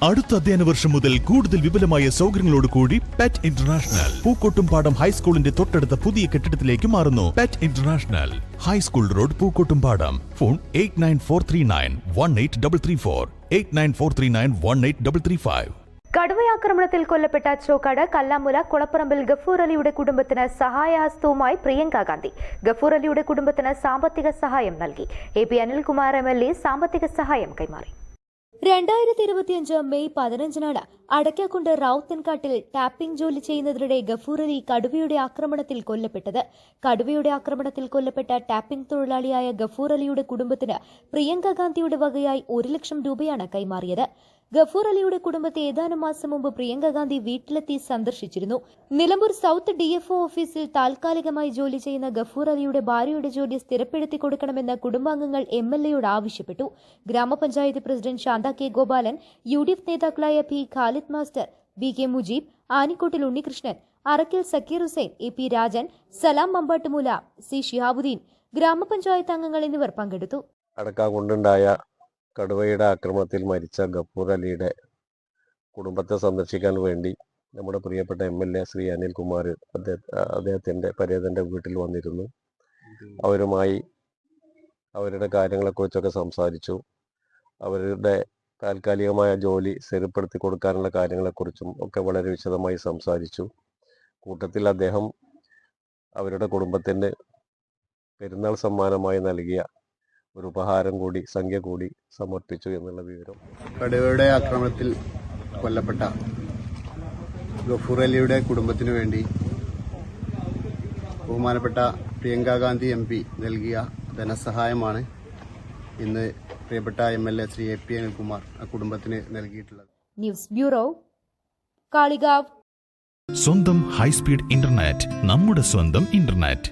അടുത്ത അധ്യയന വർഷം മുതൽ കൂടുതൽ വിപുലമായ സൗകര്യങ്ങളോട് കൂടി പെറ്റ് ഇന്റർനാഷണൽ പൂക്കോട്ടുംപാടം ഹൈസ്കൂളിന്റെ തൊട്ടടുത്ത പുതിയ കെട്ടിടത്തിലേക്ക് മാറുന്നു. Pet international high school road Pookkottumpadam. Phone 8943918334 8943918335. കടുവയാക്രമണത്തിൽ കൊല്ലപ്പെട്ട ചോക്കാട് കല്ലാമുല കുളപ്പറമ്പിൽ ഗഫൂർ അലിയുടെ കുടുംബത്തിന് സഹായഹസ്തവുമായി പ്രിയങ്ക ഗാന്ധി. ഗഫൂർ അലിയുടെ കുടുംബത്തിന് സാമ്പത്തിക സഹായം നൽകി. AP അനിൽകുമാർ MLA സാമ്പത്തിക സഹായം കൈമാറി. 2025 മെയ് 15 അടയ്ക്കാക്കുണ്ട് റൌത്തൻകാട്ടിൽ ടാപ്പിംഗ് ജോലി ചെയ്യുന്നതിനിടെ ഗഫൂർ അലി കടുവയുടെ ആക്രമണത്തിൽ കൊല്ലപ്പെട്ടത്. കടുവയുടെ ആക്രമണത്തിൽ കൊല്ലപ്പെട്ട ടാപ്പിംഗ് തൊഴിലാളിയായ ഗഫൂർ അലിയുടെ കുടുംബത്തിന് പ്രിയങ്ക ഗാന്ധിയുടെ വകയായി 1 ലക്ഷം രൂപയാണ് കൈമാറിയത്. ഗഫൂർ അലിയുടെ കുടുംബത്തെ ഏതാനും മാസം മുമ്പ് പ്രിയങ്ക ഗാന്ധി വീട്ടിലെത്തി സന്ദർശിച്ചിരുന്നു. നിലമ്പൂർ സൌത്ത് DFO ഓഫീസിൽ താൽക്കാലികമായി ജോലി ചെയ്യുന്ന ഗഫൂർ അലിയുടെ ഭാര്യയുടെ ജോലി സ്ഥിരപ്പെടുത്തി കൊടുക്കണമെന്ന് കുടുംബാംഗങ്ങൾ MLAയോട് ആവശ്യപ്പെട്ടു. ഗ്രാമപഞ്ചായത്ത് president Shantha K. Gopalan, UDF നേതാക്കളായ P. Khalid master, BK Mujeeb, Anikkottil Unnikrishnan, Arakkal Sakkeer Hussain, AP Rajan, Salam Mambattumoola, C. Shihabuddeen, ഗ്രാമപഞ്ചായത്ത് അംഗങ്ങൾ എന്നിവർ പങ്കെടുത്തു. അടക്കാകൊണ്ടുണ്ടായ കടുവയുടെ ആക്രമണത്തിൽ മരിച്ച ഗഫൂർ അലിയുടെ കുടുംബത്തെ സന്ദർശിക്കാൻ വേണ്ടി നമ്മുടെ പ്രിയപ്പെട്ട MLA ശ്രീ അനിൽകുമാർ അദ്ദേഹത്തിൻ്റെ പര്യേതൻ്റെ വീട്ടിൽ വന്നിരുന്നു. അവരുമായി അവരുടെ കാര്യങ്ങളെക്കുറിച്ചൊക്കെ സംസാരിച്ചു. അവരുടെ താൽക്കാലികമായ ജോലി സ്ഥിരപ്പെടുത്തി കൊടുക്കാനുള്ള കാര്യങ്ങളെക്കുറിച്ചും ഒക്കെ വളരെ വിശദമായി സംസാരിച്ചു. കൂട്ടത്തിൽ അദ്ദേഹം അവരുടെ കുടുംബത്തിന് പെരുന്നാൾ സമ്മാനമായി നൽകിയ ഒരു ഉപഹാരം കൂടി സംഖ്യ കൂടി സമർപ്പിച്ചു എന്നുള്ള വിവരം. കടുവയുടെ ആക്രമണത്തിൽ കൊല്ലപ്പെട്ട ഗഫൂർ അലിയുടെ കുടുംബത്തിനു വേണ്ടി ബഹുമാനപ്പെട്ട പ്രിയങ്ക ഗാന്ധി MP നൽകിയ ധനസഹായമാണ് ഇന്ന് പ്രിയപ്പെട്ട MLA ശ്രീ AP അനിൽകുമാർ ആ കുടുംബത്തിന് നൽകിയിട്ടുള്ളത്. News bureau, Kalikavu. സ്വന്തം ഹൈസ്പീഡ് ഇന്റർനെറ്റ്, നമ്മുടെ സ്വന്തം ഇന്റർനെറ്റ്.